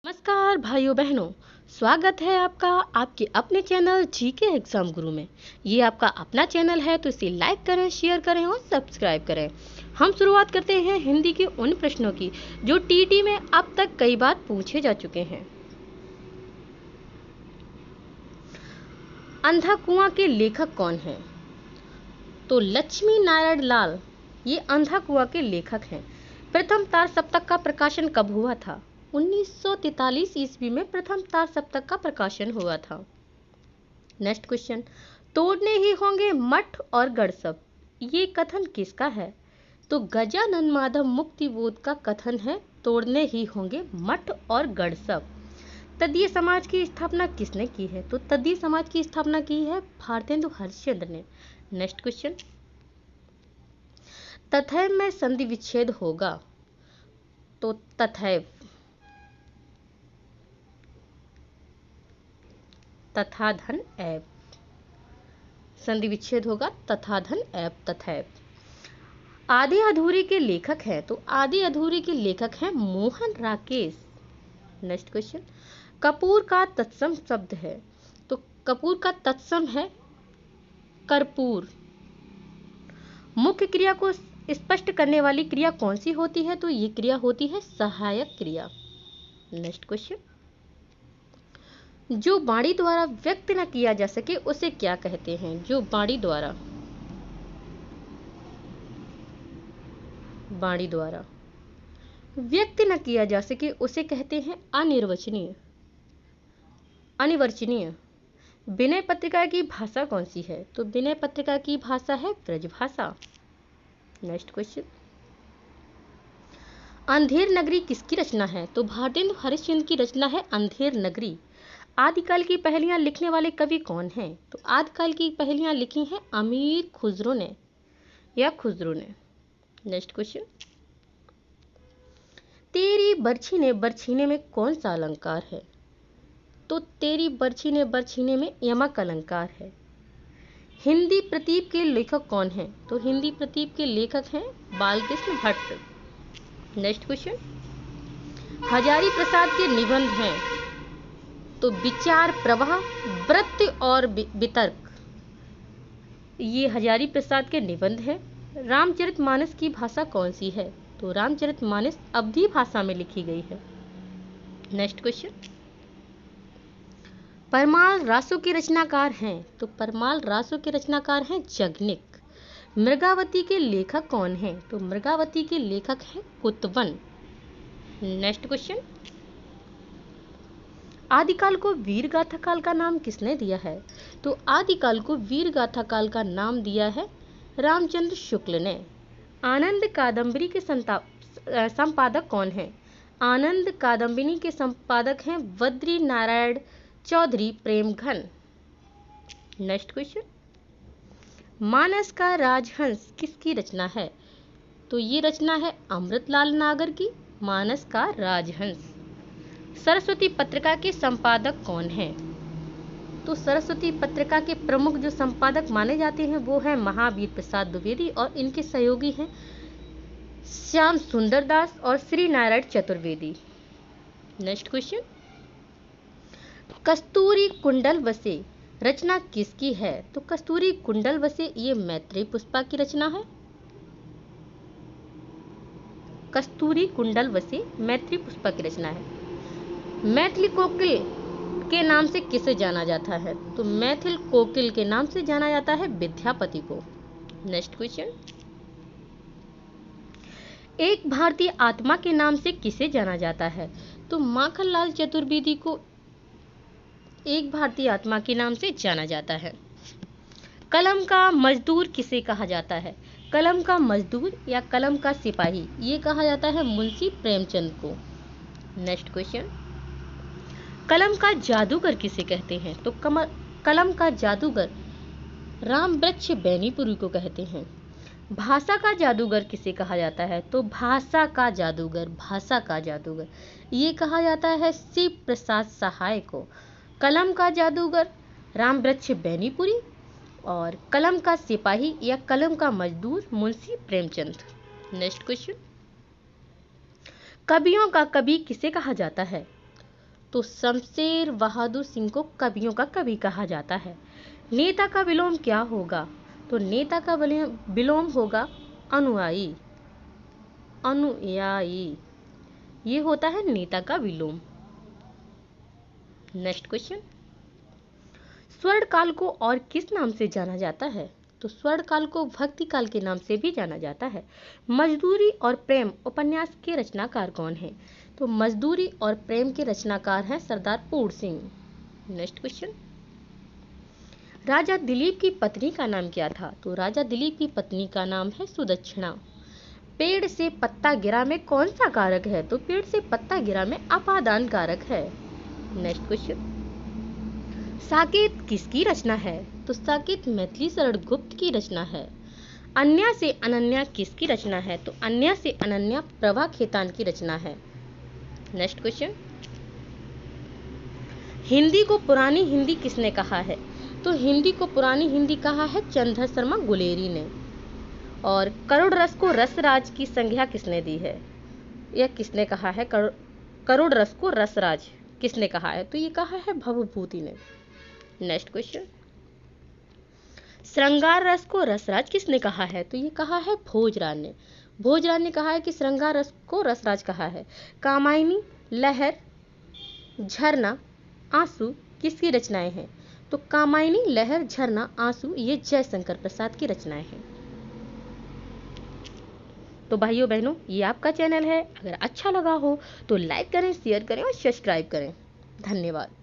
नमस्कार भाइयों बहनों, स्वागत है आपका आपके अपने चैनल जीके एग्जाम गुरु में। ये आपका अपना चैनल है तो इसे लाइक करें, शेयर करें और सब्सक्राइब करें। हम शुरुआत करते हैं हिंदी के उन प्रश्नों की जो टीटी में अब तक कई बार पूछे जा चुके हैं। अंधा कुआं के लेखक कौन हैं? तो लक्ष्मी नारायण लाल ये अंधा कुआं के लेखक हैं। प्रथम तार सप्तक का प्रकाशन कब हुआ था? 1943 ईस्वी में प्रथम तार सप्तक का प्रकाशन हुआ था। नेक्स्ट क्वेश्चन, तोड़ने ही होंगे मठ और गढ़ सब, ये कथन किसका है? तो गजानन माधव मुक्तिबोध का कथन है, तोड़ने ही होंगे मठ और गढ़ सब। तदीय समाज की स्थापना किसने की है? तो तदीय समाज की स्थापना की है भारतेंदु हरिश्चंद्र ने। नेक्स्ट क्वेश्चन, तथैव में संधि विच्छेद होगा, तो तथैव तथा धन ऐब, संधि विच्छेद होगा तथा धन ऐब तथैव। आधे अधूरे के लेखक हैं, तो आधे अधूरे के लेखक हैं मोहन राकेश। नेक्स्ट क्वेश्चन, कपूर का तत्सम शब्द है, तो कपूर का तत्सम है कर्पूर। मुख्य क्रिया को स्पष्ट करने वाली क्रिया कौन सी होती है? तो ये क्रिया होती है सहायक क्रिया। नेक्स्ट क्वेश्चन, जो वाणी द्वारा व्यक्त न किया जा सके उसे क्या कहते हैं? जो वाणी द्वारा व्यक्त न किया जा सके उसे कहते हैं अनिर्वचनीय, अनिर्वचनीय। विनय पत्रिका की भाषा कौन सी है? तो विनय पत्रिका की भाषा है ब्रजभाषा। नेक्स्ट क्वेश्चन, अंधेर नगरी किसकी रचना है? तो भारतेंदु हरिश्चंद्र की रचना है अंधेर नगरी। आदिकाल की पहेलियां लिखने वाले कवि कौन हैं? तो आदिकाल की पहेलियां लिखी हैं अमीर खुसरो ने या खुसरो ने। नेक्स्ट क्वेश्चन, तेरी बरछी ने बरछीने में कौन सा अलंकार है? तो तेरी बरछी ने बरछीने में यमक अलंकार है। हिंदी प्रतीप के लेखक कौन हैं? तो हिंदी प्रतीप के लेखक हैं बालकृष्ण भट्ट। नेक्स्ट क्वेश्चन, हजारी प्रसाद के निबंध हैं, तो विचार प्रवाह, वृत्ति और वितर्क, ये हजारी प्रसाद के निबंध हैं। रामचरितमानस की भाषा कौन सी है? तो रामचरितमानस अवधी भाषा में लिखी गई है। नेक्स्ट क्वेश्चन, परमाल रासों के रचनाकार हैं, तो परमाल रासों के रचनाकार हैं जगनिक। मृगावती के लेखक कौन हैं? तो मृगावती के लेखक हैं कुतवन। नेक्स्ट क्वेश्चन, आदिकाल को वीर गाथा काल का नाम किसने दिया है? तो आदिकाल को वीर गाथा काल का नाम दिया है रामचंद्र शुक्ल ने। आनंद कादंबरी के संपादक कौन हैं? आनंद कादंबरी के संपादक हैं बद्री नारायण चौधरी प्रेमघन। नेक्स्ट क्वेश्चन, मानस का राजहंस किसकी रचना है? तो ये रचना है अमृतलाल नागर की, मानस का राजहंस। सरस्वती पत्रिका के संपादक कौन हैं? तो सरस्वती पत्रिका के प्रमुख जो संपादक माने जाते हैं वो है महावीर प्रसाद द्विवेदी और इनके सहयोगी हैं श्याम सुंदर दास और श्री नारायण चतुर्वेदी। नेक्स्ट क्वेश्चन, कस्तूरी कुंडल वसे रचना किसकी है? तो कस्तूरी कुंडल वसे ये मैत्रेयी पुष्पा की रचना है। कस्तूरी कुंडल वसे मैत्रेयी पुष्पा की रचना है। मैथिली कोकिल के नाम से किसे जाना जाता है? तो मैथिल कोकिल के नाम से जाना जाता है विद्यापति को। नेक्स्ट क्वेश्चन, एक भारतीय आत्मा के नाम से किसे जाना जाता है? तो माखनलाल चतुर्वेदी को एक भारतीय आत्मा के नाम से जाना जाता है। कलम का मजदूर किसे कहा जाता है? कलम का मजदूर या कलम का सिपाही ये कहा जाता है मुंशी प्रेमचंद को। नेक्स्ट क्वेश्चन, कलम का जादूगर किसे कहते हैं? तो कलम का जादूगर रामवृक्ष बैनीपुरी को कहते हैं। भाषा का जादूगर किसे कहा जाता है? तो भाषा का जादूगर ये कहा जाता है शिव प्रसाद सहाय को। कलम का जादूगर रामवृक्ष बैनीपुरी और कलम का सिपाही या कलम का मजदूर मुंशी प्रेमचंद। नेक्स्ट क्वेश्चन, कवियों का कवि किसे कहा जाता है? तो शमशेर बहादुर सिंह को कवियों का कवि कहा जाता है। नेता का विलोम क्या होगा? तो नेता का विलोम होगा अनुयायी। अनुयायी, ये होता है नेता का विलोम। नेक्स्ट क्वेश्चन, स्वर्ण काल को और किस नाम से जाना जाता है? तो स्वर्ण काल को भक्ति काल के नाम से भी जाना जाता है। मजदूरी और प्रेम उपन्यास के रचनाकार कौन है? तो मजदूरी और प्रेम के रचनाकार हैं सरदार पूर्ण सिंह। नेक्स्ट क्वेश्चन, राजा दिलीप की पत्नी का नाम क्या था? तो राजा दिलीप की पत्नी का नाम है सुदक्षिणा। पेड़ से पत्ता गिरा में कौन सा कारक है? तो पेड़ से पत्ता गिरा में अपादान कारक है। नेक्स्ट क्वेश्चन, साकेत किसकी रचना है? तो साकेत मैथिली शरण गुप्त की रचना है। अन्या से अनन्या किसकी रचना है? तो अन्या से अनन्या प्रभा खेतान की रचना है। नेक्स्ट क्वेश्चन, हिंदी को पुरानी हिंदी किसने कहा है? तो हिंदी को पुरानी हिंदी कहा है चंद्र शर्मा गुलेरी ने। और करोड़ रस को रसराज की संज्ञा किसने दी है? यह किसने कहा है? करोड़ रस को रसराज किसने कहा है? तो ये कहा है भवभूति ने। नेक्स्ट क्वेश्चन, श्रृंगार रस को रसराज किसने कहा है? तो ये कहा है भोजराज ने। भोजराज ने कहा है कि श्रृंगार रस को रसराज कहा है। कामायनी, लहर, झरना, आंसू किसकी रचनाएं हैं? तो कामायनी, लहर, झरना, आंसू ये जयशंकर प्रसाद की रचनाएं हैं। तो भाइयों बहनों, ये आपका चैनल है, अगर अच्छा लगा हो तो लाइक करें, शेयर करें और सब्सक्राइब करें। धन्यवाद।